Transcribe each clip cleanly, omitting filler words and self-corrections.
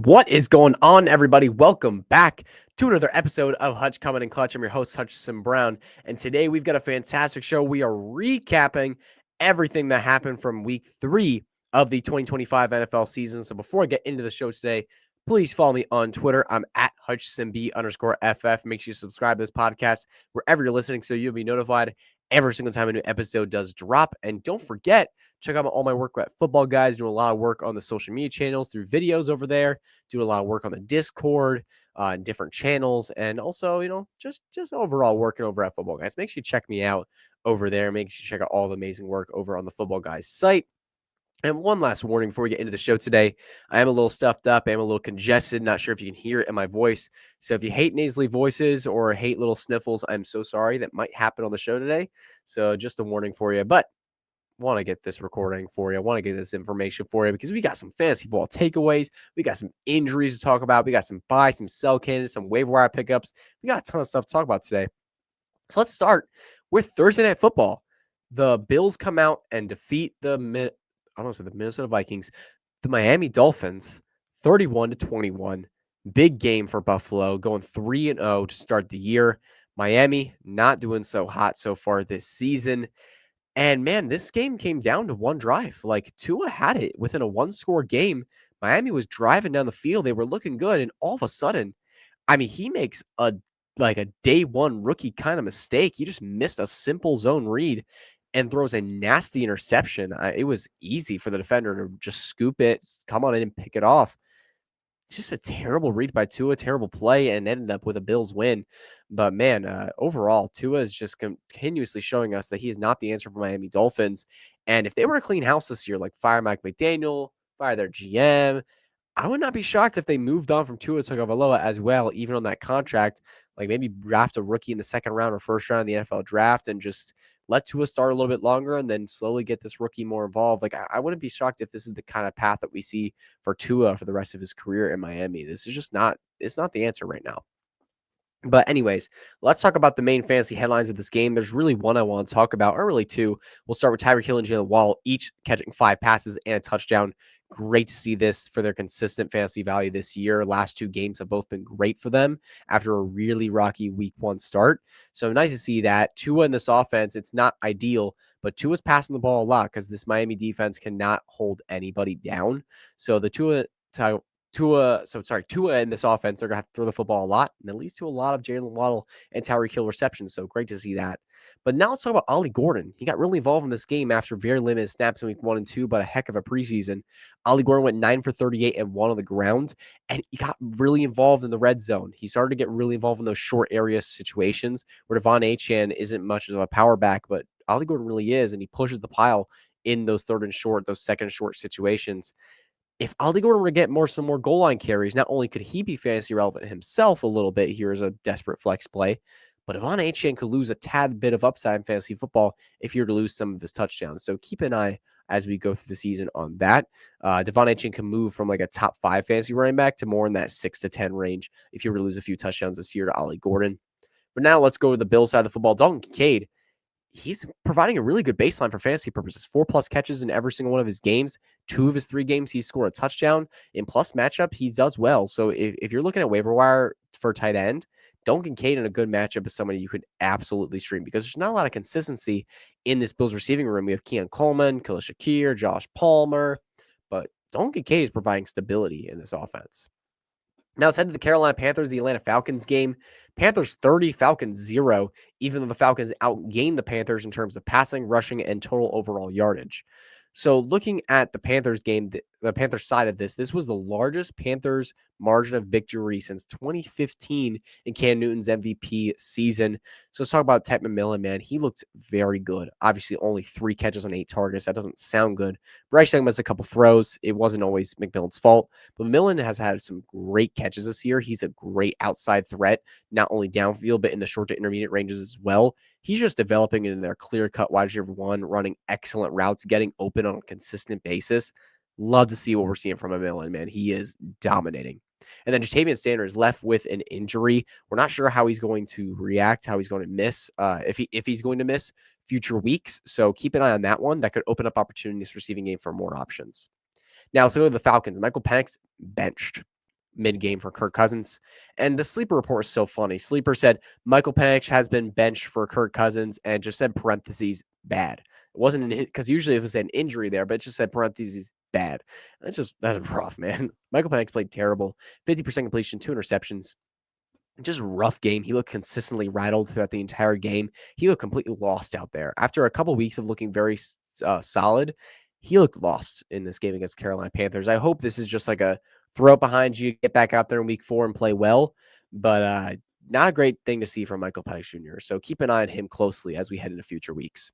What is going on, everybody? Welcome back to another episode of Hutch Coming in Clutch. I'm your host, Hutchison Brown, and today we've got a fantastic show. We are recapping everything that happened from week 3 of the 2025 NFL season. So before I get into the show today, please follow me on Twitter. I'm at HutchisonB_FF. Make sure you subscribe to this podcast wherever you're listening so you'll be notified every single time a new episode does drop. And don't forget, check out all my work at Football Guys, doing a lot of work on the social media channels through videos over there, doing a lot of work on the Discord, and different channels, and also, just overall working over at Football Guys. Make sure you check me out over there. Make sure you check out all the amazing work over on the Football Guys site. And one last warning before we get into the show today. I am a little stuffed up. I am a little congested. Not sure if you can hear it in my voice. So if you hate nasally voices or hate little sniffles, I'm so sorry. That might happen on the show today. So just a warning for you. But want to get this recording for you. I want to get this information for you because we got some fantasy ball takeaways. We got some injuries to talk about. We got some buy, some sell candidates, some waiver wire pickups. We got a ton of stuff to talk about today. So let's start with Thursday Night Football. The Bills come out and defeat the Minnesota Vikings, the Miami Dolphins, 31-21. Big game for Buffalo, going 3-0 to start the year. Miami not doing so hot so far this season. And man, this game came down to one drive. Like Tua had it within a one-score game. Miami was driving down the field. They were looking good, and all of a sudden, he makes a day one rookie kind of mistake. He just missed a simple zone read and throws a nasty interception. It was easy for the defender to just scoop it, come on in and pick it off. It's just a terrible read by Tua, terrible play, and ended up with a Bills win. But man, overall, Tua is just continuously showing us that he is not the answer for Miami Dolphins. And if they were a clean house this year, like fire Mike McDaniel, fire their GM, I would not be shocked if they moved on from Tua Tagovailoa as well, even on that contract. Like maybe draft a rookie in the second round or first round of the NFL draft and just let Tua start a little bit longer and then slowly get this rookie more involved. Like I wouldn't be shocked if this is the kind of path that we see for Tua for the rest of his career in Miami. This is just not, it's not the answer right now. But anyways, let's talk about the main fantasy headlines of this game. There's really one I want to talk about, or really two. We'll start with Tyreek Hill and Jalen Waddle, each catching 5 passes and a touchdown. Great to see this for their consistent fantasy value this year. Last 2 games have both been great for them after a really rocky week 1 start. So nice to see that. Tua in this offense, it's not ideal, but Tua's passing the ball a lot because this Miami defense cannot hold anybody down. So the Tua in this offense, they're going to have to throw the football a lot, and it leads to a lot of Jalen Waddle and Tyreek Hill receptions, so great to see that. But now let's talk about Ollie Gordon. He got really involved in this game after very limited snaps in week 1 and 2, but a heck of a preseason. Ollie Gordon went 9 for 38 and 1 on the ground, and he got really involved in the red zone. He started to get really involved in those short area situations where Devon Achane isn't much of a power back, but Ollie Gordon really is, and he pushes the pile in those third and short, those second short situations. If Ollie Gordon were to get some more goal line carries, not only could he be fantasy relevant himself a little bit here as a desperate flex play, but Devon Achane could lose a tad bit of upside in fantasy football if he were to lose some of his touchdowns. So keep an eye as we go through the season on that. Devon Achane can move from like a top 5 fantasy running back to more in that 6 to 10 range if you were to lose a few touchdowns this year to Ollie Gordon. But now let's go to the Bills side of the football. Dalton Kincaid, he's providing a really good baseline for fantasy purposes. 4+ catches in every single one of his games. 2 of his 3 games, he's scored a touchdown. In plus matchup, he does well. So if you're looking at waiver wire for tight end, Dalton Kincaid in a good matchup is somebody you could absolutely stream because there's not a lot of consistency in this Bills receiving room. We have Keon Coleman, Khalil Shakir, Josh Palmer, but Dalton Kincaid is providing stability in this offense. Now let's head to the Carolina Panthers, the Atlanta Falcons game. Panthers 30, Falcons 0, even though the Falcons outgained the Panthers in terms of passing, rushing, and total overall yardage. So looking at the Panthers game, the Panthers side of this was the largest Panthers margin of victory since 2015 in Cam Newton's MVP season. So let's talk about Ted McMillan, man. He looked very good. Obviously, only 3 catches on 8 targets. That doesn't sound good. Bryce Young missed a couple throws. It wasn't always McMillan's fault. But McMillan has had some great catches this year. He's a great outside threat, not only downfield, but in the short to intermediate ranges as well. He's just developing into their clear-cut wide receiver 1, running excellent routes, getting open on a consistent basis. Love to see what we're seeing from McMillan, man. He is dominating. And then Jatavian Sanders left with an injury. We're not sure how he's going to react, how he's going to miss, if he's going to miss future weeks. So keep an eye on that one. That could open up opportunities receiving game for more options. Now let's go to the Falcons. Michael Penix benched. mid-game for Kirk Cousins. And the sleeper report is so funny. Sleeper said Michael Penix has been benched for Kirk Cousins and just said parentheses bad. It wasn't because usually it was an injury there, but it just said parentheses bad. That's rough, man. Michael Penix played terrible. 50% completion, 2 interceptions. Just rough game. He looked consistently rattled throughout the entire game. He looked completely lost out there. After a couple weeks of looking very solid, he looked lost in this game against Carolina Panthers. I hope this is just like a throw it behind you, get back out there in week 4 and play well. But not a great thing to see from Michael Penix Jr. So keep an eye on him closely as we head into future weeks.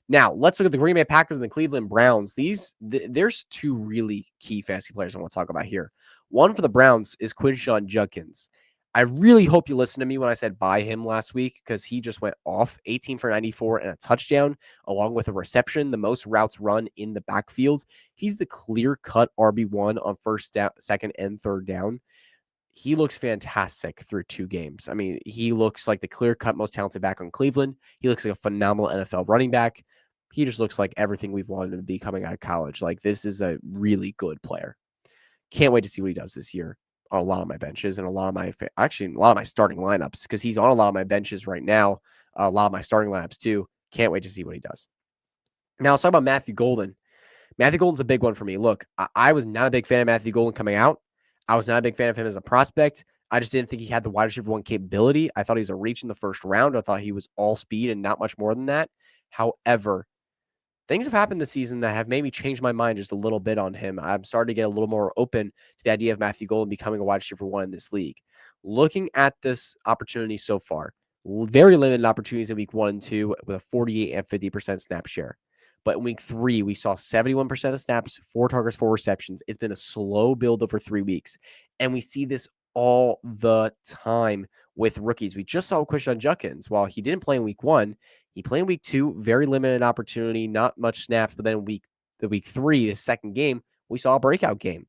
Now, let's look at the Green Bay Packers and the Cleveland Browns. There's 2 really key fantasy players I want to talk about here. One for the Browns is Quinshon Judkins. I really hope you listened to me when I said buy him last week because he just went off 18 for 94 and a touchdown, along with a reception, the most routes run in the backfield. He's the clear-cut RB1 on first down, second, and third down. He looks fantastic through 2 games. I mean, he looks like the clear-cut most talented back on Cleveland. He looks like a phenomenal NFL running back. He just looks like everything we've wanted him to be coming out of college. Like, this is a really good player. Can't wait to see what he does this year on a lot of my benches and a lot of my starting lineups because he's on a lot of my benches right now. A lot of my starting lineups too. Can't wait to see what he does. Now let's talk about Matthew Golden. Matthew Golden's a big one for me. Look, I was not a big fan of Matthew Golden coming out. I was not a big fan of him as a prospect. I just didn't think he had the wide receiver 1 capability. I thought he was a reach in the first round. I thought he was all speed and not much more than that. However, things have happened this season that have made me change my mind just a little bit on him. I'm starting to get a little more open to the idea of Matthew Golden becoming a wide receiver 1 in this league. Looking at this opportunity so far, very limited opportunities in week 1 and 2 with a 48 and 50% snap share. But in week 3, we saw 71% of snaps, 4 targets, 4 receptions. It's been a slow build over 3 weeks. And we see this all the time with rookies. We just saw Quinshon Judkins. While he didn't play in week 1, he played in week 2, very limited opportunity, not much snaps. But then week 3, the second game, we saw a breakout game.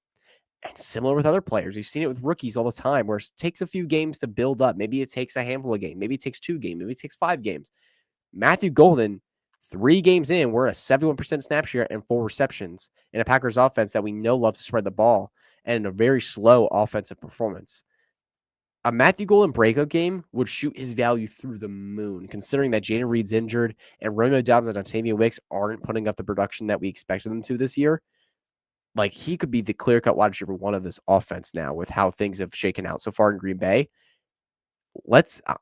And similar with other players, we've seen it with rookies all the time where it takes a few games to build up. Maybe it takes a handful of games. Maybe it takes 2 games. Maybe it takes 5 games. Matthew Golden, 3 games in, we're at a 71% snap share and 4 receptions in a Packers offense that we know loves to spread the ball and a very slow offensive performance. A Matthew Golden breakout game would shoot his value through the moon, considering that Jaden Reed's injured and Romeo Doubs and Octavian Wicks aren't putting up the production that we expected them to this year. Like, he could be the clear-cut wide receiver 1 of this offense now with how things have shaken out so far in Green Bay.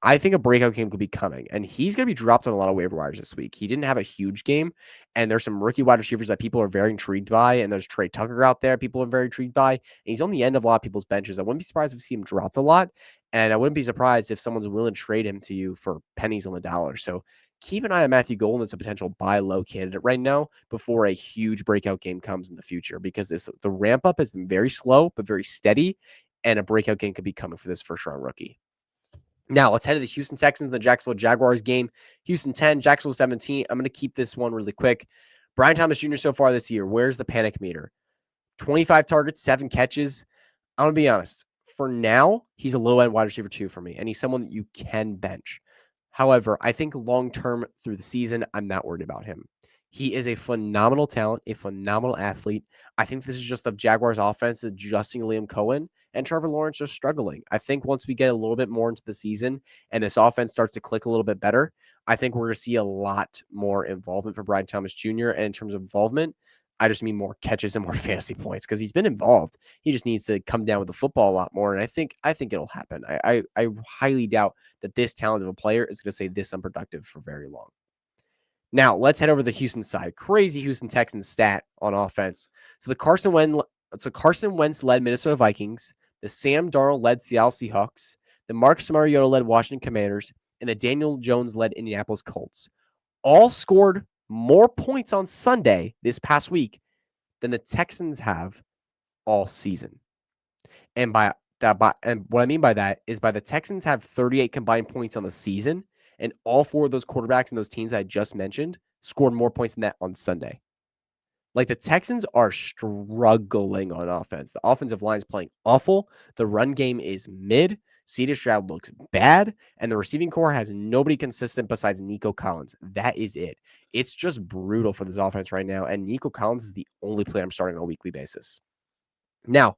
I think a breakout game could be coming, and he's going to be dropped on a lot of waiver wires this week. He didn't have a huge game, and there's some rookie wide receivers that people are very intrigued by, and there's Trey Tucker out there people are very intrigued by, and he's on the end of a lot of people's benches. I wouldn't be surprised if we see him dropped a lot, and I wouldn't be surprised if someone's willing to trade him to you for pennies on the dollar. So keep an eye on Matthew Golden as a potential buy low candidate right now before a huge breakout game comes in the future, because the ramp up has been very slow but very steady, and a breakout game could be coming for this first round rookie. Now, let's head to the Houston Texans and the Jacksonville Jaguars game. Houston 10, Jacksonville 17. I'm going to keep this one really quick. Brian Thomas Jr. so far this year, where's the panic meter? 25 targets, 7 catches. I'm going to be honest. For now, he's a low-end wide receiver 2 for me, and he's someone that you can bench. However, I think long-term through the season, I'm not worried about him. He is a phenomenal talent, a phenomenal athlete. I think this is just the Jaguars offense adjusting Liam Cohen and Trevor Lawrence just struggling. I think once we get a little bit more into the season and this offense starts to click a little bit better, I think we're going to see a lot more involvement for Brian Thomas Jr. And in terms of involvement, I just mean more catches and more fantasy points because he's been involved. He just needs to come down with the football a lot more. And I think it'll happen. I highly doubt that this talented of a player is going to stay this unproductive for very long. Now, let's head over to the Houston side. Crazy Houston Texans stat on offense. So the Carson Wentz led Minnesota Vikings, the Sam Darnold led Seattle Seahawks, the Marcus Mariota led Washington Commanders, and the Daniel Jones led Indianapolis Colts. All scored more points on Sunday this past week than the Texans have all season. And what I mean by that is the Texans have 38 combined points on the season, and all 4 of those quarterbacks and those teams I just mentioned scored more points than that on Sunday. Like, the Texans are struggling on offense. The offensive line is playing awful. The run game is mid. C.J. Stroud looks bad. And the receiving core has nobody consistent besides Nico Collins. That is it. It's just brutal for this offense right now. And Nico Collins is the only player I'm starting on a weekly basis. Now,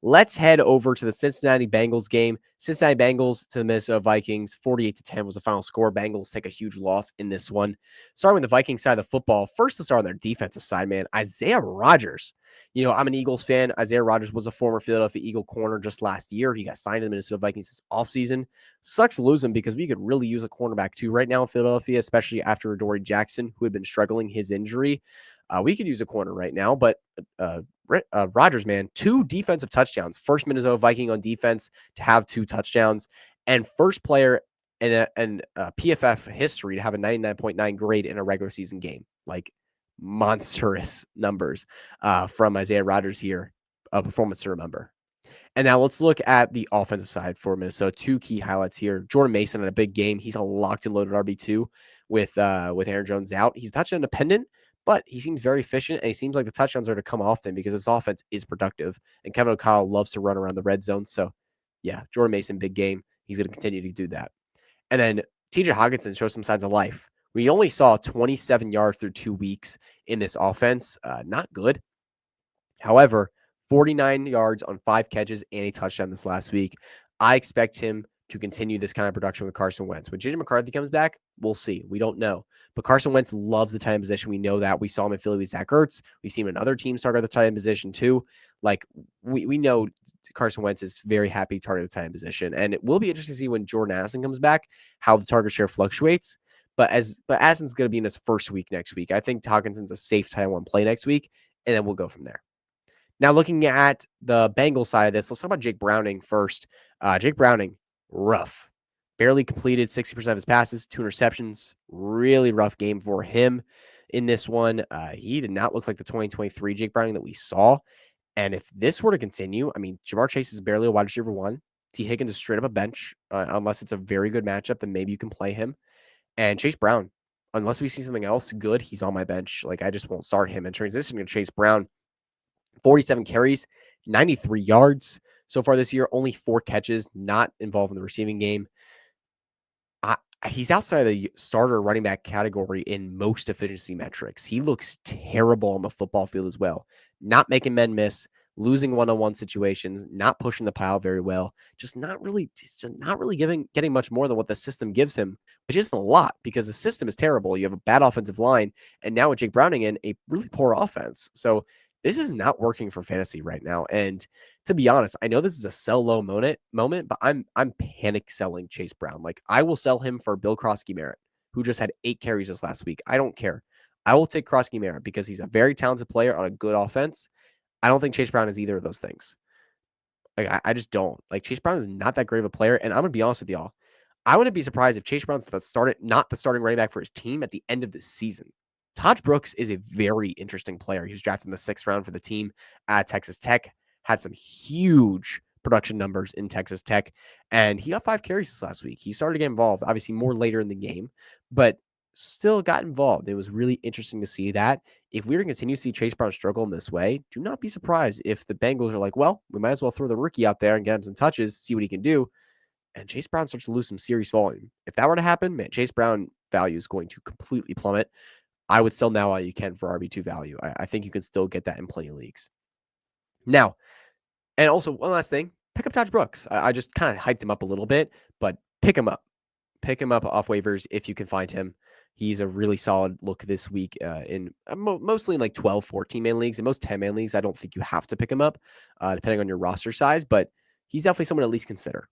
Let's head over to the Cincinnati Bengals game. Cincinnati Bengals to the Minnesota Vikings. 48-10 was the final score. Bengals take a huge loss in this one. Starting with the Vikings side of the football, first to start on their defensive side, man, Isaiah Rodgers. I'm an Eagles fan. Isaiah Rodgers was a former Philadelphia Eagle corner just last year. He got signed to the Minnesota Vikings this offseason. Sucks to lose him because we could really use a cornerback too right now in Philadelphia, especially after Adoree Jackson, who had been struggling his injury. We could use a corner right now, but Rodgers, man, 2 defensive touchdowns. First Minnesota Viking on defense to have 2 touchdowns, and first player in PFF history to have a 99.9 grade in a regular season game. Like, monstrous numbers from Isaiah Rodgers here, a performance to remember. And now let's look at the offensive side for Minnesota. 2 key highlights here. Jordan Mason had a big game. He's a locked and loaded RB2 with Aaron Jones out. He's touchdown dependent, but he seems very efficient, and he seems like the touchdowns are to come often because his offense is productive. And Kevin O'Connell loves to run around the red zone. So, yeah, Jordan Mason, big game. He's going to continue to do that. And then TJ Hockenson shows some signs of life. We only saw 27 yards through 2 weeks in this offense. Not good. However, 49 yards on 5 catches and a touchdown this last week. I expect him to continue this kind of production with Carson Wentz. When JJ McCarthy comes back, we'll see. We don't know. But Carson Wentz loves the tight end position. We know that. We saw him in Philly with Zach Ertz. We've seen him in other teams target the tight end position too. Like, we know Carson Wentz is very happy to target the tight end position. And it will be interesting to see when Jordan Addison comes back, how the target share fluctuates. But Addison's going to be in his first week next week. I think Hawkinson's a safe tight end one play next week, and then we'll go from there. Now, looking at the Bengals side of this, let's talk about Jake Browning first. Jake Browning, rough. Barely completed 60% of his passes, 2 interceptions. Really rough game for him in this one. He did not look like the 2023 Jake Browning that we saw. And if this were to continue, I mean, Jamar Chase is barely a wide receiver 1. T. Higgins is straight up a bench. Unless it's a very good matchup, then maybe you can play him. And Chase Brown, unless we see something else good, he's on my bench. Like, I just won't start him. And transitioning to Chase Brown, 47 carries, 93 yards so far this year, only 4 catches, not involved in the receiving game. He's outside of the starter running back category in most efficiency metrics. He looks terrible on the football field as well. Not making men miss, losing one-on-one situations, not pushing the pile very well, just not really getting much more than what the system gives him, which isn't a lot because the system is terrible. You have a bad offensive line, and now with Jake Browning in, a really poor offense. So this is not working for fantasy right now. And to be honest, I know this is a sell low moment, but I'm panic selling Chase Brown. Like, I will sell him for Bill Krosky-Merritt, who just had 8 carries this last week. I don't care. I will take Krosky-Merritt because he's a very talented player on a good offense. I don't think Chase Brown is either of those things. Like, I just don't. Like, Chase Brown is not that great of a player, and I'm gonna be honest with y'all. I wouldn't be surprised if Chase Brown's not the starting running back for his team at the end of the season. Todd Brooks is a very interesting player. He was drafted in the 6th round for the team at Texas Tech, had some huge production numbers in Texas Tech, and he got 5 carries this last week. He started to get involved, obviously more later in the game, but still got involved. It was really interesting to see that. If we were to continue to see Chase Brown struggle in this way, do not be surprised if the Bengals are like, well, we might as well throw the rookie out there and get him some touches, see what he can do, and Chase Brown starts to lose some serious volume. If that were to happen, man, Chase Brown value is going to completely plummet. I would sell now while you can for RB2 value. I think you can still get that in plenty of leagues. Now, and also one last thing, pick up Todd Brooks. I just kind of hyped him up a little bit, but pick him up. Pick him up off waivers if you can find him. He's a really solid look this week in mostly in like 12, 14-man leagues. In most 10-man leagues, I don't think you have to pick him up depending on your roster size, but he's definitely someone to at least consider.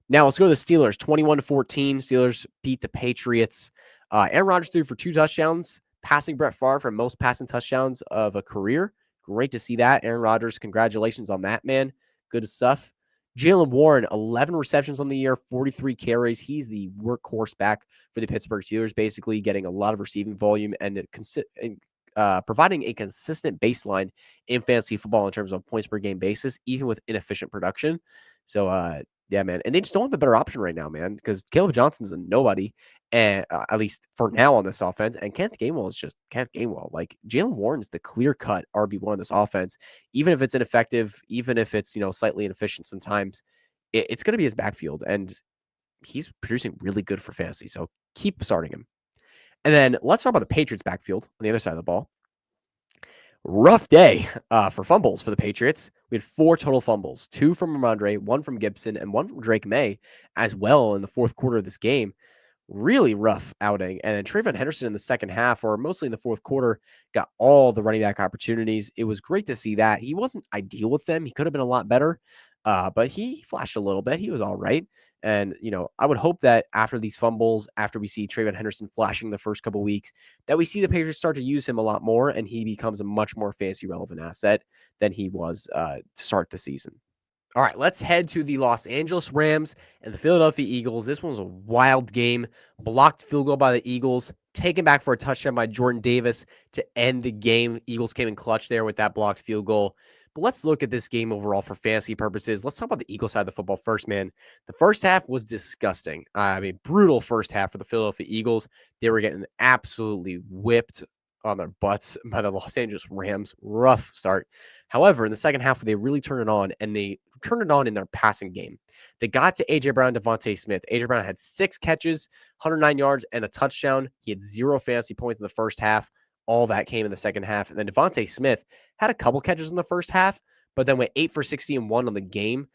Now let's go to the Steelers. 21-14. Steelers beat the Patriots. Aaron Rodgers threw for 2 touchdowns, passing Brett Favre for most passing touchdowns of a career. Great to see that. Aaron Rodgers, congratulations on that, man. Good stuff. Jaylen Warren, 11 receptions on the year, 43 carries. He's the workhorse back for the Pittsburgh Steelers, basically getting a lot of receiving volume and providing a consistent baseline in fantasy football in terms of points per game basis, even with inefficient production. So, yeah, man. And they just don't have a better option right now, man, because Caleb Johnson's a nobody, and at least for now on this offense. And Kenneth Gainwell is just Kenneth Gainwell. Like, Jaylen Warren's the clear-cut RB1 on this offense. Even if it's ineffective, even if it's, slightly inefficient sometimes, it's going to be his backfield. And he's producing really good for fantasy. So keep starting him. And then let's talk about the Patriots backfield on the other side of the ball. Rough day for fumbles for the Patriots. We had 4 total fumbles, 2 from Ramondre, 1 from Gibson, and 1 from Drake May as well in the fourth quarter of this game. Really rough outing. And then Trayvon Henderson in the second half, or mostly in the fourth quarter, got all the running back opportunities. It was great to see that. He wasn't ideal with them. He could have been a lot better, but he flashed a little bit. He was all right. And, I would hope that after these fumbles, after we see Trayvon Henderson flashing the first couple weeks, that we see the Patriots start to use him a lot more and he becomes a much more fantasy relevant asset than he was to start the season. All right, let's head to the Los Angeles Rams and the Philadelphia Eagles. This one was a wild game. Blocked field goal by the Eagles, taken back for a touchdown by Jordan Davis to end the game. Eagles came in clutch there with that blocked field goal. But let's look at this game overall for fantasy purposes. Let's talk about the Eagles side of the football first, man. The first half was disgusting. I mean, brutal first half for the Philadelphia Eagles. They were getting absolutely whipped on their butts by the Los Angeles Rams. Rough start. However, in the second half, they really turned it on, and they turned it on in their passing game. They got to A.J. Brown, Devontae Smith. A.J. Brown had 6 catches, 109 yards, and a touchdown. He had 0 fantasy points in the first half. All that came in the second half. And then Devontae Smith had a couple catches in the first half, but then went 8 for 60 and 1 on the game.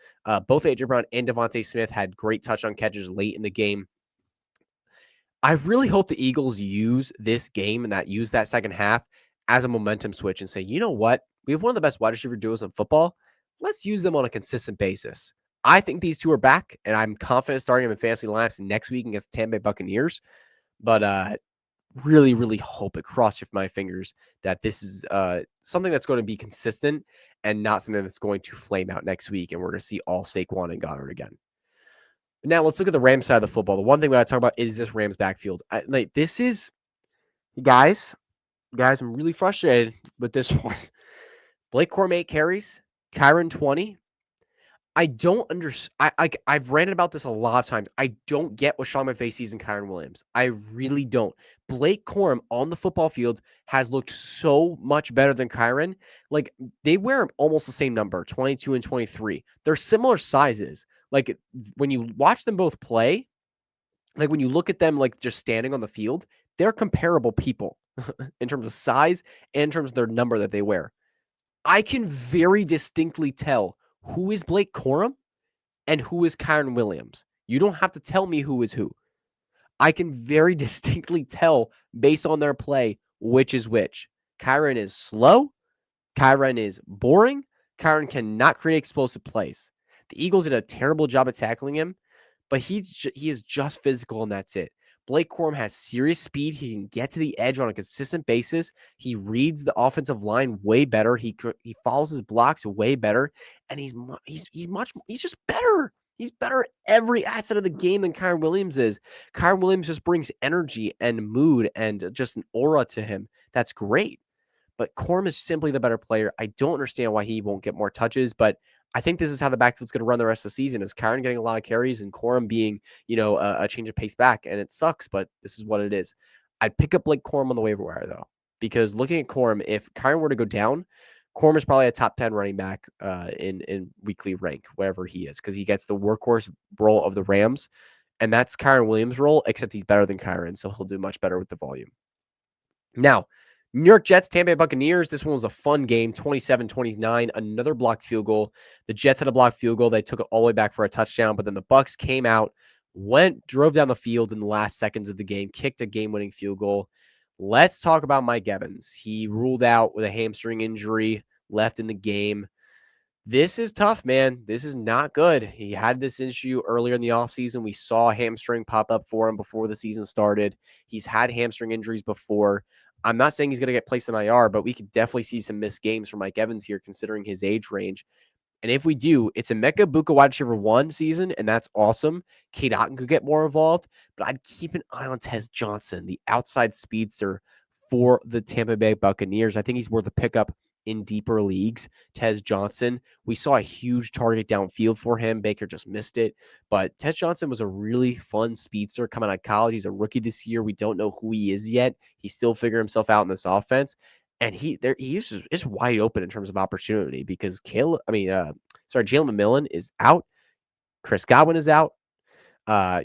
Both A.J. Brown and Devontae Smith had great touchdown catches late in the game. I really hope the Eagles use this game and use that second half as a momentum switch and say, you know what? We have one of the best wide receiver duos in football. Let's use them on a consistent basis. I think these two are back, and I'm confident starting them in fantasy lineups next week against the Tampa Bay Buccaneers. But really, really hope it cross my fingers that this is something that's going to be consistent and not something that's going to flame out next week, and we're going to see all Saquon and Goddard again. Now let's look at the Rams side of the football. The one thing we got to talk about is this Rams backfield. This is guys. I'm really frustrated with this one. Blake Corum 8 carries, Kyron 20. I don't understand. I've ranted about this a lot of times. I don't get what Sean McVay sees in Kyron Williams. I really don't. Blake Corum on the football field has looked so much better than Kyron. Like, they wear almost the same number, 22 and 23. They're similar sizes. Like, when you watch them both play, like when you look at them like just standing on the field, they're comparable people in terms of size and in terms of their number that they wear. I can very distinctly tell who is Blake Corum and who is Kyron Williams. You don't have to tell me who is who. I can very distinctly tell based on their play which is which. Kyron is slow. Kyron is boring. Kyron cannot create explosive plays. The Eagles did a terrible job at tackling him, but he is just physical and that's it. Blake Corum has serious speed. He can get to the edge on a consistent basis. He reads the offensive line way better. He follows his blocks way better, and he's just better. He's better at every asset of the game than Kyron Williams is. Kyron Williams just brings energy and mood and just an aura to him. That's great. But Corum is simply the better player. I don't understand why he won't get more touches, but I think this is how the backfield's going to run the rest of the season, is Kyron getting a lot of carries and Corum being, a change of pace back. And it sucks, but this is what it is. I'd pick up Blake Corum on the waiver wire, though, because looking at Corum, if Kyron were to go down, Corum is probably a top 10 running back in weekly rank, wherever he is, because he gets the workhorse role of the Rams. And that's Kyron Williams' role, except he's better than Kyron, so he'll do much better with the volume. Now, New York Jets, Tampa Bay Buccaneers. This one was a fun game, 27-29, another blocked field goal. The Jets had a blocked field goal. They took it all the way back for a touchdown, but then the Bucs came out, drove down the field in the last seconds of the game, kicked a game-winning field goal. Let's talk about Mike Evans. He ruled out with a hamstring injury, left in the game. This is tough, man. This is not good. He had this issue earlier in the offseason. We saw a hamstring pop up for him before the season started. He's had hamstring injuries before. I'm not saying he's going to get placed in IR, but we could definitely see some missed games from Mike Evans here, considering his age range. And if we do, it's a Emeka Egbuka wide receiver 1 season, and that's awesome. Cade Otton could get more involved, but I'd keep an eye on Tez Johnson, the outside speedster for the Tampa Bay Buccaneers. I think he's worth a pickup in deeper leagues. Tez Johnson, we saw a huge target downfield for him. Baker just missed it. But Tez Johnson was a really fun speedster coming out of college. He's a rookie this year. We don't know who he is yet. He's still figuring himself out in this offense. And he's just wide open in terms of opportunity because Jalen McMillan is out. Chris Godwin is out.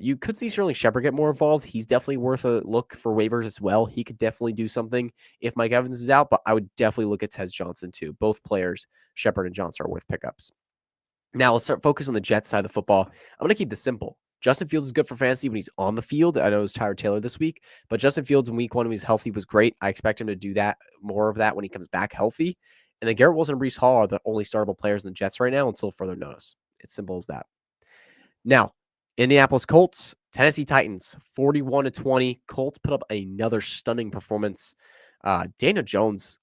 You could see Sterling Shepard get more involved. He's definitely worth a look for waivers as well. He could definitely do something if Mike Evans is out, but I would definitely look at Tez Johnson too. Both players, Shepard and Johnson, are worth pickups. Now let's start focus on the Jets side of the football. I'm going to keep this simple. Justin Fields is good for fantasy when he's on the field. I know it was Tyrod Taylor this week, but Justin Fields in week 1 when he was healthy was great. I expect him to do that, more of that when he comes back healthy. And then Garrett Wilson and Breece Hall are the only startable players in the Jets right now until further notice. It's simple as that. Now, Indianapolis Colts, Tennessee Titans, 41-20. Colts put up another stunning performance. Daniel Jones,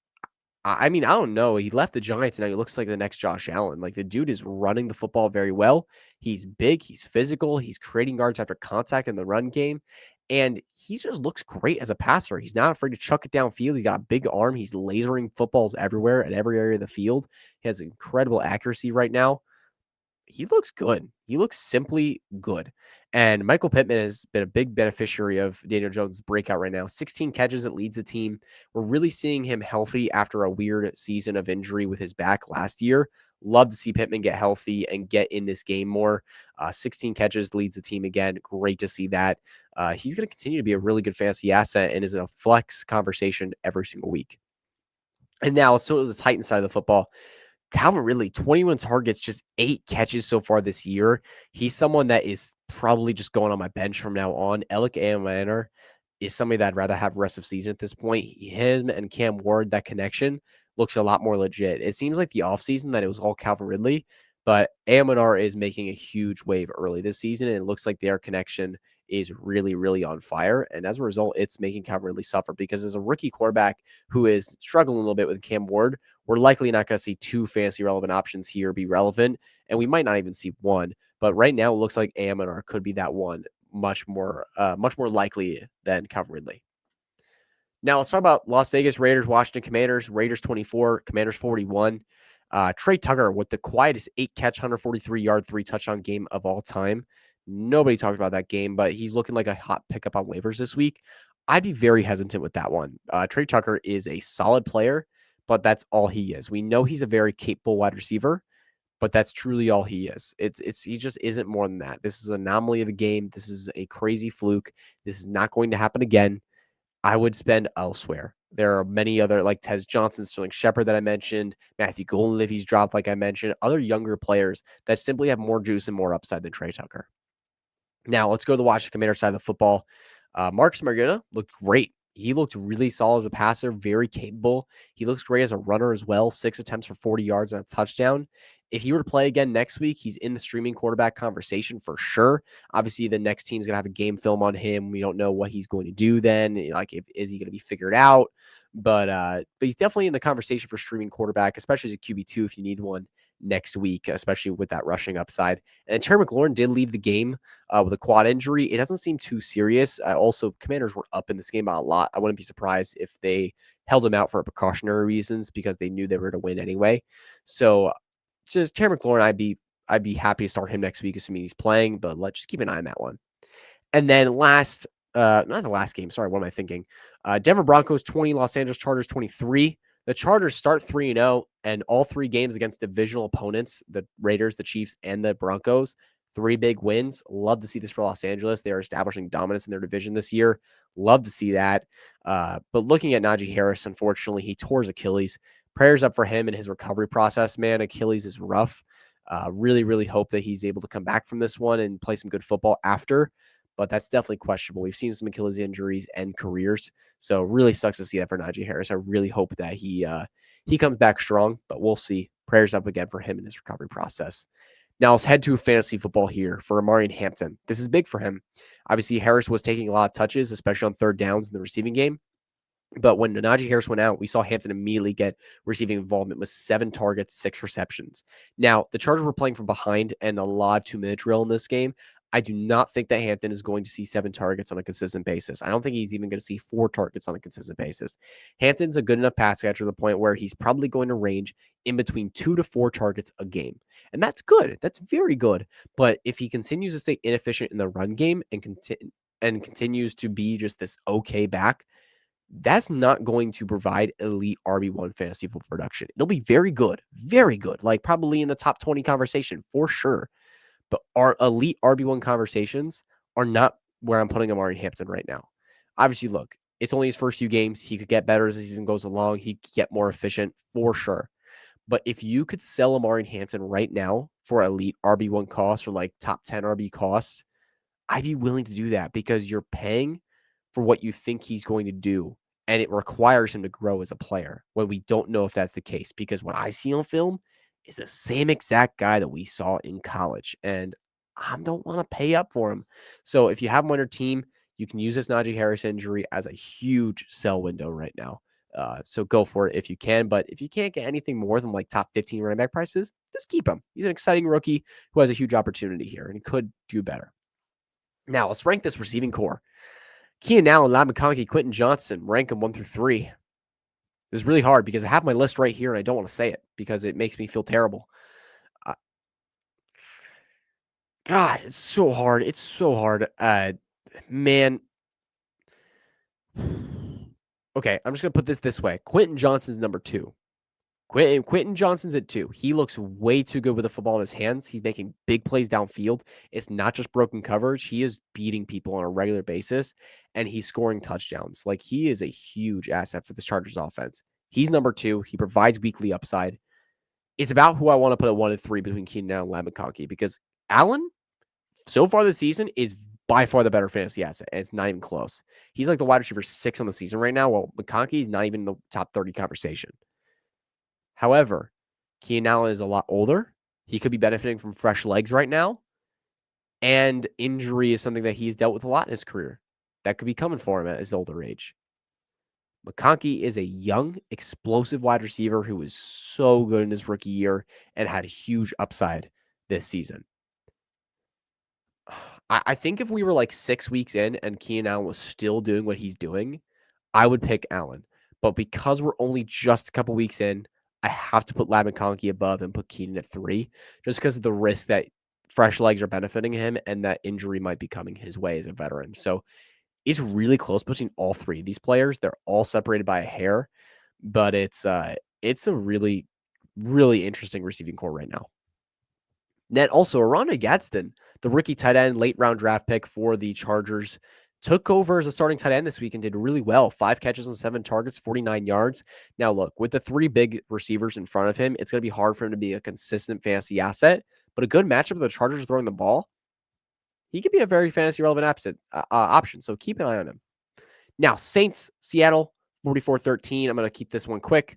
I mean, I don't know. He left the Giants and now he looks like the next Josh Allen. Like the dude is running the football very well. He's big, he's physical, he's creating yards after contact in the run game. And he just looks great as a passer. He's not afraid to chuck it downfield. He's got a big arm. He's lasering footballs everywhere at every area of the field. He has incredible accuracy right now. He looks good. He looks simply good. And Michael Pittman has been a big beneficiary of Daniel Jones' breakout right now. 16 catches that leads the team. We're really seeing him healthy after a weird season of injury with his back last year. Love to see Pittman get healthy and get in this game more. 16 catches leads the team again. Great to see that. He's going to continue to be a really good fantasy asset and is in a flex conversation every single week. And now let's go to the Titans side of the football. Calvin Ridley, 21 targets, just 8 catches so far this year. He's someone that is probably just going on my bench from now on. Alec Amaner is somebody that I'd rather have rest of season at this point. Him and Cam Ward, that connection looks a lot more legit. It seems like the offseason that it was all Calvin Ridley, but Amaner is making a huge wave early this season, and it looks like their connection is really, really on fire. And as a result, it's making Calvin Ridley suffer because as a rookie quarterback who is struggling a little bit with Cam Ward, we're likely not going to see 2 fantasy relevant options here be relevant, and we might not even see one. But right now, it looks like Amanar could be that one, much more likely than Calvin Ridley. Now let's talk about Las Vegas Raiders, Washington Commanders. Raiders 24, Commanders 41. Trey Tucker with the quietest 8-catch, 143-yard, 3-touchdown game of all time. Nobody talked about that game, but he's looking like a hot pickup on waivers this week. I'd be very hesitant with that one. Trey Tucker is a solid player, but that's all he is. We know he's a very capable wide receiver, but that's truly all he is. He just isn't more than that. This is an anomaly of a game. This is a crazy fluke. This is not going to happen again. I would spend elsewhere. There are many other, like Tez Johnson, Sterling Shepard that I mentioned, Matthew Golden if he's dropped, like I mentioned, other younger players that simply have more juice and more upside than Trey Tucker. Now, let's go to the Washington Commanders side of the football. Marcus Mariota looked great. He looked really solid as a passer, very capable. He looks great as a runner as well. 6 attempts for 40 yards and a touchdown. If he were to play again next week, he's in the streaming quarterback conversation for sure. Obviously, the next team's going to have a game film on him. We don't know what he's going to do then. Like, is he going to be figured out? But he's definitely in the conversation for streaming quarterback, especially as a QB2 if you need one next week, especially with that rushing upside. And Terry McLaurin did leave the game with a quad injury. It doesn't seem too serious. Also, Commanders were up in this game by a lot. I wouldn't be surprised if they held him out for precautionary reasons because they knew they were going to win anyway. So just Terry McLaurin, I'd be happy to start him next week, assuming he's playing, but let's just keep an eye on that one. And then not the last game. Sorry, what am I thinking? Denver Broncos 20, Los Angeles Chargers 23. The Chargers start 3-0, and all 3 games against divisional opponents, the Raiders, the Chiefs, and the Broncos, 3 big wins. Love to see this for Los Angeles. They are establishing dominance in their division this year. Love to see that. But looking at Najee Harris, unfortunately, he tore his Achilles. Prayers up for him and his recovery process, man. Achilles is rough. Really, really hope that he's able to come back from this one and play some good football after. But that's definitely questionable. We've seen some Achilles injuries and careers, so really sucks to see that for Najee Harris. I really hope that he comes back strong, but we'll see. Prayers up again for him in his recovery process. Now let's head to fantasy football here for Amari Hampton. This is big for him. Obviously, Harris was taking a lot of touches, especially on third downs in the receiving game. But when Najee Harris went out, we saw Hampton immediately get receiving involvement with 7 targets, 6 receptions. Now, the Chargers were playing from behind and a live 2-minute drill in this game. I do not think that Hampton is going to see 7 targets on a consistent basis. I don't think he's even going to see 4 targets on a consistent basis. Hampton's a good enough pass catcher to the point where he's probably going to range in between 2 to 4 targets a game. And that's good. That's very good. But if he continues to stay inefficient in the run game and continues to be just this okay back, that's not going to provide elite RB1 fantasy football production. It'll be very good, like probably in the top 20 conversation for sure. But our elite RB1 conversations are not where I'm putting Amari Hampton right now. Obviously, look, it's only his first few games. He could get better as the season goes along. He could get more efficient for sure. But if you could sell Amari Hampton right now for elite RB1 costs or like top 10 RB costs, I'd be willing to do that because you're paying for what you think he's going to do. And it requires him to grow as a player when we don't know if that's the case. Because what I see on film is the same exact guy that we saw in college. And I don't want to pay up for him. So if you have him on your team, you can use this Najee Harris injury as a huge sell window right now. So go for it if you can. But if you can't get anything more than like top 15 running back prices, just keep him. He's an exciting rookie who has a huge opportunity here and he could do better. Now, let's rank this receiving core. Keenan Allen, Ladd McConkey, Quentin Johnson, rank them 1 through 3. This is really hard because I have my list right here and I don't want to say it because it makes me feel terrible. God, it's so hard. It's so hard. Man. Okay, I'm just going to put this way. Quentin Johnson's number 2. Quentin Johnson's at 2. He looks way too good with the football in his hands. He's making big plays downfield. It's not just broken coverage. He is beating people on a regular basis, and he's scoring touchdowns. Like, he is a huge asset for the Chargers offense. He's number 2. He provides weekly upside. It's about who I want to put at 1 and 3 between Keenan Allen and Ladd McConkey because Allen, so far this season, is by far the better fantasy asset, and it's not even close. He's like the wide receiver 6 on the season right now, while McConkey is not even in the top 30 conversation. However, Keenan Allen is a lot older. He could be benefiting from fresh legs right now. And injury is something that he's dealt with a lot in his career. That could be coming for him at his older age. McConkey is a young, explosive wide receiver who was so good in his rookie year and had huge upside this season. I think if we were like 6 weeks in and Keenan Allen was still doing what he's doing, I would pick Allen. But because we're only just a couple weeks in, I have to put Ladd McConkey above and put Keenan at 3, just because of the risk that fresh legs are benefiting him and that injury might be coming his way as a veteran. So it's really close between all 3 of these players. They're all separated by a hair, but it's a really, really interesting receiving core right now. Net also, Aranda Gadsden, the rookie tight end, late round draft pick for the Chargers, took over as a starting tight end this week and did really well. 5 catches on 7 targets, 49 yards. Now, look, with the 3 big receivers in front of him, it's going to be hard for him to be a consistent fantasy asset, but a good matchup with the Chargers throwing the ball, he could be a very fantasy relevant option. So keep an eye on him. Now, Saints, Seattle, 44-13. I'm going to keep this one quick.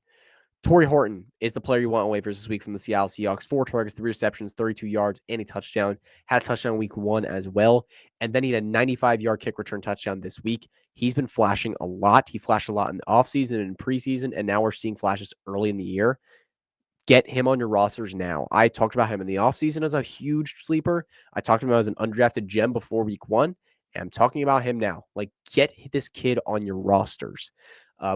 Torrey Horton is the player you want on waivers this week from the Seattle Seahawks. 4 targets, 3 receptions, 32 yards, and a touchdown. Had a touchdown week 1 as well. And then he had a 95-yard kick return touchdown this week. He's been flashing a lot. He flashed a lot in the offseason and in preseason, and now we're seeing flashes early in the year. Get him on your rosters now. I talked about him in the offseason as a huge sleeper. I talked about him as an undrafted gem before week 1. And I'm talking about him now. Like, get this kid on your rosters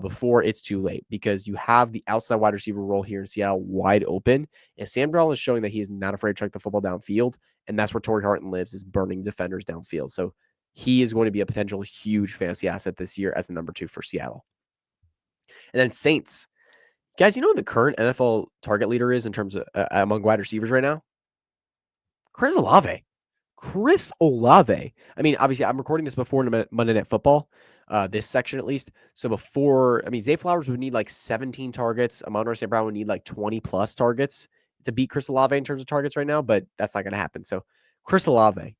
before it's too late, because you have the outside wide receiver role here in Seattle wide open. And Sam Darnold is showing that he is not afraid to check the football downfield. And that's where Torrey Horton lives, is burning defenders downfield. So he is going to be a potential huge fantasy asset this year as the number 2 for Seattle. And then Saints. Guys, you know what the current NFL target leader is in terms of among wide receivers right now? Chris Olave. Chris Olave. I mean, obviously, I'm recording this before Monday Night Football, this section at least. So before, I mean, Zay Flowers would need like 17 targets. Amon-Ra St. Brown would need like 20 plus targets to beat Chris Olave in terms of targets right now, but that's not going to happen. So Chris Olave,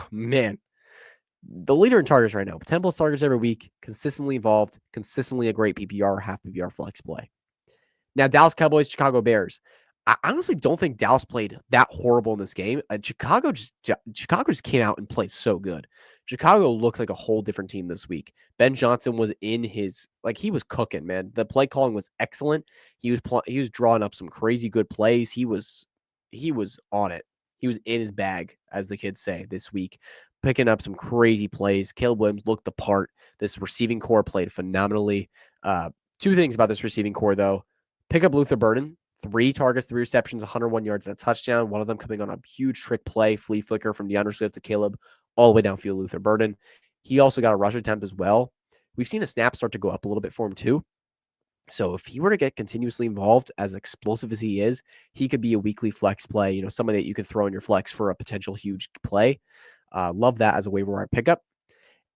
man, the leader in targets right now, 10 plus targets every week, consistently involved, consistently a great PPR, half PPR flex play. Now, Dallas Cowboys, Chicago Bears. I honestly don't think Dallas played that horrible in this game. Chicago just came out and played so good. Chicago looks like a whole different team this week. Ben Johnson was in his, like, he was cooking, man. The play calling was excellent. He was drawing up some crazy good plays. He was on it. He was in his bag, as the kids say, this week, picking up some crazy plays. Caleb Williams looked the part. This receiving core played phenomenally. 2 things about this receiving core, though. Pick up Luther Burden. 3 targets, 3 receptions, 101 yards, and a touchdown. One of them coming on a huge trick play, flea flicker from DeAndre Swift to Caleb, all the way downfield, Luther Burden. He also got a rush attempt as well. We've seen the snaps start to go up a little bit for him too. So if he were to get continuously involved, as explosive as he is, he could be a weekly flex play, somebody that you could throw in your flex for a potential huge play. Love that as a waiver wire pickup.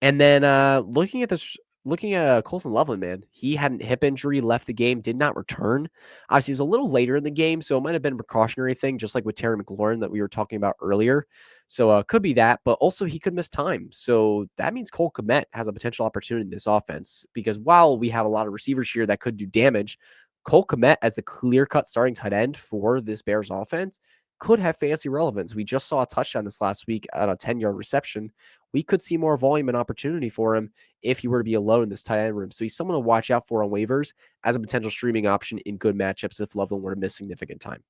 And then looking at Colton Loveland, man, he had a hip injury, left the game, did not return. Obviously, it was a little later in the game, so it might have been a precautionary thing, just like with Terry McLaurin that we were talking about earlier. So could be that, but also he could miss time. So that means Cole Kmet has a potential opportunity in this offense because while we have a lot of receivers here that could do damage, Cole Kmet as the clear-cut starting tight end for this Bears offense could have fantasy relevance. We just saw a touchdown this last week on a 10-yard reception. We could see more volume and opportunity for him if he were to be alone in this tight end room. So he's someone to watch out for on waivers as a potential streaming option in good matchups if Loveland were to miss significant time.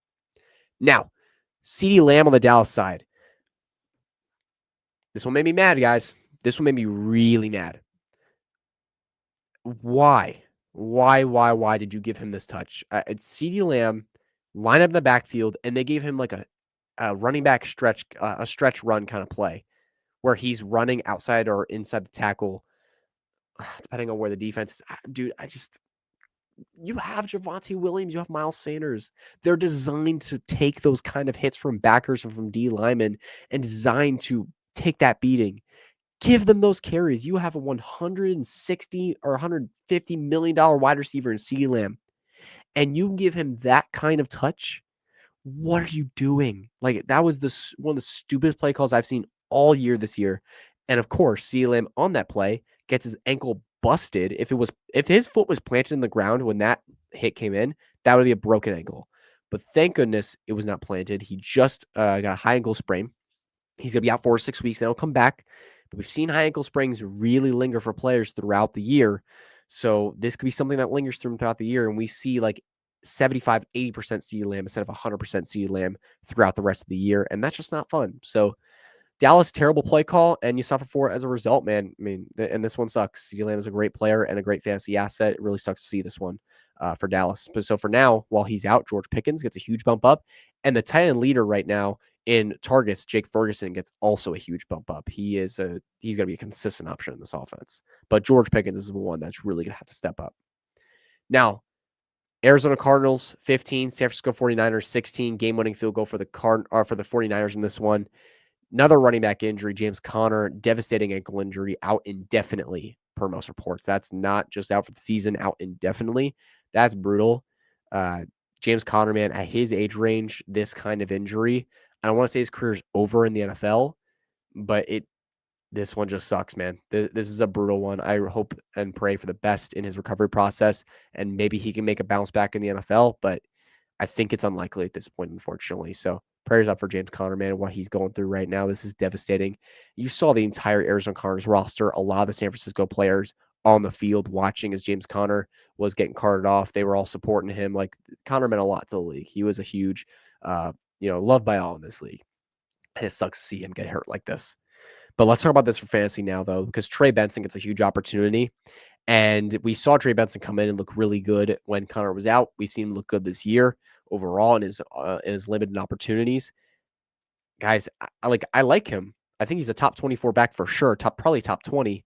Now, CeeDee Lamb on the Dallas side. This one made me mad, guys. This one made me really mad. Why? Why did you give him this touch? It's CeeDee Lamb line up in the backfield, and they gave him like a running back stretch, a stretch run kind of play where he's running outside or inside the tackle, depending on where the defense is. Dude, you have Javonte Williams, you have Miles Sanders. They're designed to take those kind of hits from backers and from D linemen and designed to take that beating. Give them those carries. You have a 160 or $150 million wide receiver in CeeDee Lamb, and you give him that kind of touch. What are you doing? Like that was one of the stupidest play calls I've seen all year this year. And of course, CeeDee Lamb on that play gets his ankle busted. If his foot was planted in the ground when that hit came in, that would be a broken ankle. But thank goodness it was not planted. He just got a high ankle sprain. He's going to be out 4 or 6 weeks. Then he'll come back. But we've seen high ankle sprains really linger for players throughout the year. So this could be something that lingers throughout the year. And we see like 75, 80% CeeDee Lamb instead of 100% CeeDee Lamb throughout the rest of the year. And that's just not fun. So Dallas, terrible play call, and you suffer for it as a result, man. I mean, and this one sucks. CeeDee Lamb is a great player and a great fantasy asset. It really sucks to see this one for Dallas. But so for now, while he's out, George Pickens gets a huge bump up. And the tight end leader right now in targets, Jake Ferguson, gets also a huge bump up. He's going to be a consistent option in this offense. But George Pickens is the one that's really going to have to step up. Now, Arizona Cardinals 15, San Francisco 49ers 16, game-winning field goal for the 49ers in this one. Another running back injury, James Conner, devastating ankle injury, out indefinitely per most reports. That's not just out for the season, out indefinitely. That's brutal. James Conner, man, at his age range, this kind of injury, I don't want to say his career's over in the NFL, but this one just sucks, man. This is a brutal one. I hope and pray for the best in his recovery process, and maybe he can make a bounce back in the NFL, but I think it's unlikely at this point, unfortunately. So prayers up for James Conner, man, what he's going through right now. This is devastating. You saw the entire Arizona Cardinals roster, a lot of the San Francisco players on the field watching as James Conner was getting carted off. They were all supporting him. Like Conner meant a lot to the league. He was a huge, loved by all in this league. And it sucks to see him get hurt like this. But let's talk about this for fantasy now, though, because Trey Benson gets a huge opportunity. And we saw Trey Benson come in and look really good when Conner was out. We've seen him look good this year overall in his limited opportunities. Guys, I like him. I think he's a top 24 back for sure, probably top 20.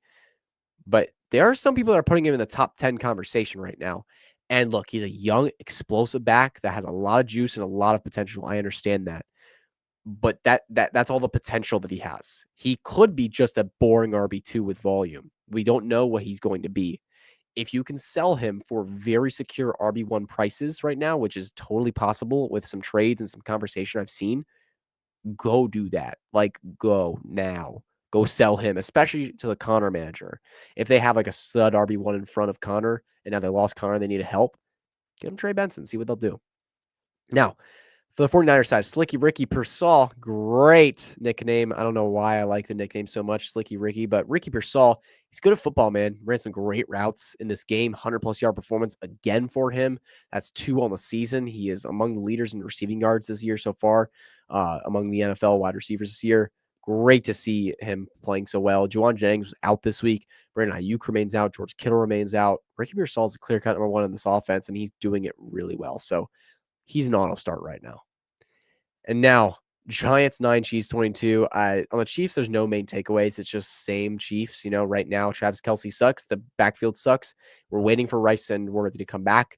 But there are some people that are putting him in the top 10 conversation right now. And look, he's a young, explosive back that has a lot of juice and a lot of potential. I understand that. But that's all the potential that he has. He could be just a boring RB2 with volume. We don't know what he's going to be. If you can sell him for very secure RB1 prices right now, which is totally possible with some trades and some conversation I've seen, go do that. Like, go now. Go sell him, especially to the Connor manager. If they have like a stud RB1 in front of Connor and now they lost Connor, they need help, get him Trey Benson, see what they'll do. Now, for the 49ers side, Slicky Ricky Pearsall, great nickname. I don't know why I like the nickname so much, Slicky Ricky, but Ricky Pearsall, he's good at football, man. Ran some great routes in this game. 100-plus yard performance again for him. That's 2 on the season. He is among the leaders in receiving yards this year so far, among the NFL wide receivers this year. Great to see him playing so well. Juwan Jennings was out this week. Brandon Ayuk remains out. George Kittle remains out. Ricky Pearsall is a clear-cut number 1 in this offense, and he's doing it really well. So he's an auto start right now. And now, Giants 9, Chiefs 22. On the Chiefs, there's no main takeaways. It's just same Chiefs. Right now, Travis Kelce sucks. The backfield sucks. We're waiting for Rice and Worthy to come back.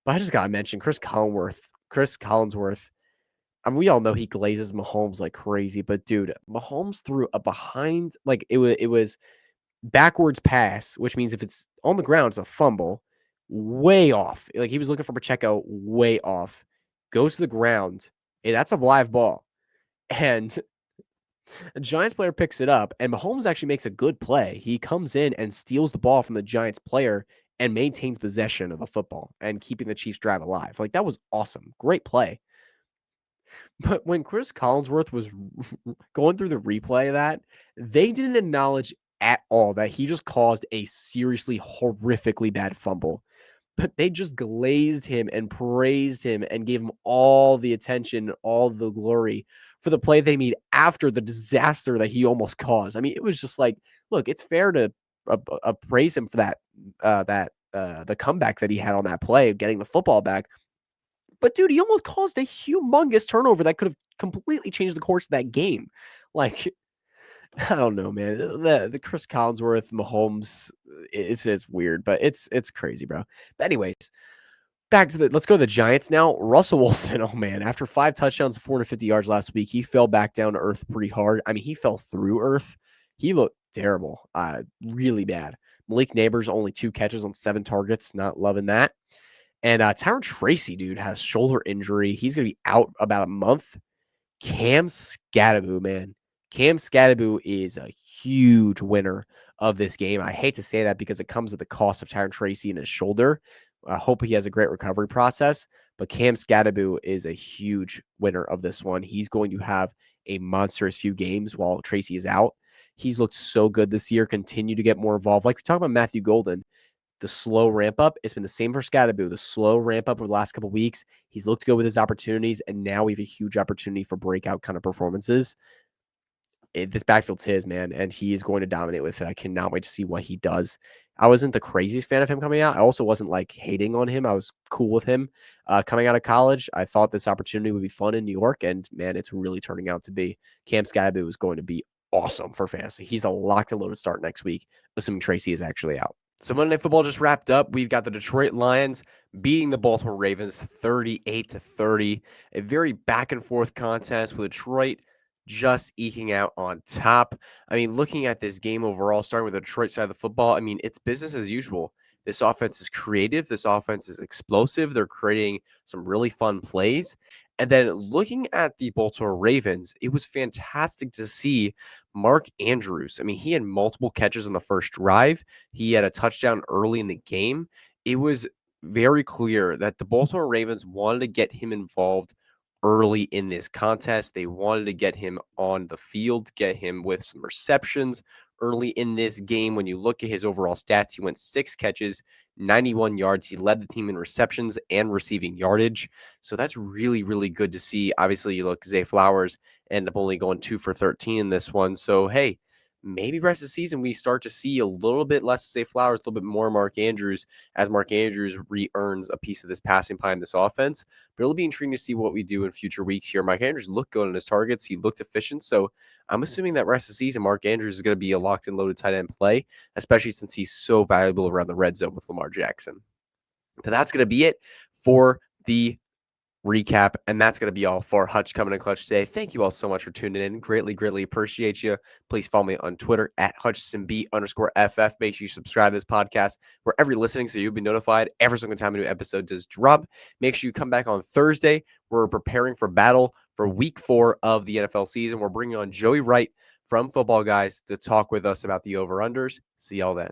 But I just got to mention Chris Collinsworth. I mean, we all know he glazes Mahomes like crazy, but dude, Mahomes threw a behind like it was backwards pass, which means if it's on the ground, it's a fumble, way off. Like he was looking for Pacheco, way off, goes to the ground. Hey, that's a live ball, and a Giants player picks it up, and Mahomes actually makes a good play. He comes in and steals the ball from the Giants player and maintains possession of the football and keeping the Chiefs drive alive. Like that was awesome, great play. But when Chris Collinsworth was going through the replay of that, they didn't acknowledge at all that he just caused a seriously horrifically bad fumble. But they just glazed him and praised him and gave him all the attention, all the glory for the play they made after the disaster that he almost caused. I mean, it was just like, look, it's fair to praise him for the comeback that he had on that play of getting the football back. But dude, he almost caused a humongous turnover that could have completely changed the course of that game. Like, I don't know, man. The Chris Collinsworth, Mahomes, it's weird, but it's crazy, bro. But anyways, back to let's go to the Giants now. Russell Wilson, oh man, after 5 touchdowns, 450 yards last week, he fell back down to earth pretty hard. I mean, he fell through earth. He looked terrible, really bad. Malik Neighbors only 2 catches on 7 targets, not loving that. And Tyron Tracy, dude, has shoulder injury. He's gonna be out about a month. Cam Scattaboo, man. Cam Scattaboo is a huge winner of this game. I hate to say that because it comes at the cost of Tyron Tracy and his shoulder. I hope he has a great recovery process, but Cam Scattaboo is a huge winner of this one. He's going to have a monstrous few games while Tracy is out. He's looked so good this year, continue to get more involved. Like we talked about Matthew Golden, the slow ramp up. It's been the same for Scattaboo. The slow ramp up over the last couple of weeks. He's looked good with his opportunities, and now we have a huge opportunity for breakout kind of performances. This backfield's his, man, and he is going to dominate with it. I cannot wait to see what he does. I wasn't the craziest fan of him coming out. I also wasn't like hating on him. I was cool with him coming out of college. I thought this opportunity would be fun in New York, and man, it's really turning out to be. Cam Scattaboo is going to be awesome for fantasy. He's a locked and loaded start next week, assuming Tracy is actually out. So Monday Night Football just wrapped up. We've got the Detroit Lions beating the Baltimore Ravens 38-30. A very back and forth contest with Detroit just eking out on top. I mean, looking at this game overall, starting with the Detroit side of the football, I mean, it's business as usual. This offense is creative. This offense is explosive. They're creating some really fun plays. And then looking at the Baltimore Ravens, it was fantastic to see Mark Andrews. I mean, he had multiple catches on the first drive. He had a touchdown early in the game. It was very clear that the Baltimore Ravens wanted to get him involved early in this contest. They wanted to get him on the field, get him with some receptions early in this game. When you look at his overall stats, he went 6 catches, 91 yards. He led the team in receptions and receiving yardage. So that's really, really good to see. Obviously, you look, Zay Flowers ended up only going 2 for 13 in this one. So, hey, maybe rest of the season we start to see a little bit less Zay Flowers, a little bit more Mark Andrews as Mark Andrews re-earns a piece of this passing pie in this offense. But it'll be intriguing to see what we do in future weeks here. Mark Andrews looked good on his targets. He looked efficient. So I'm assuming that rest of the season, Mark Andrews is going to be a locked and loaded tight end play, especially since he's so valuable around the red zone with Lamar Jackson. But that's going to be it for the recap, and that's going to be all for Hutch Coming in Clutch today. Thank you all so much for tuning in. Greatly appreciate you. Please follow me on Twitter at HutchinsonB_FF. Make sure you subscribe to this podcast wherever you're listening so you'll be notified every single time a new episode does drop. Make sure you come back on Thursday. We're preparing for battle for week 4 of the NFL season. We're bringing on Joey Wright from Football Guys to talk with us about the over-unders. See y'all then.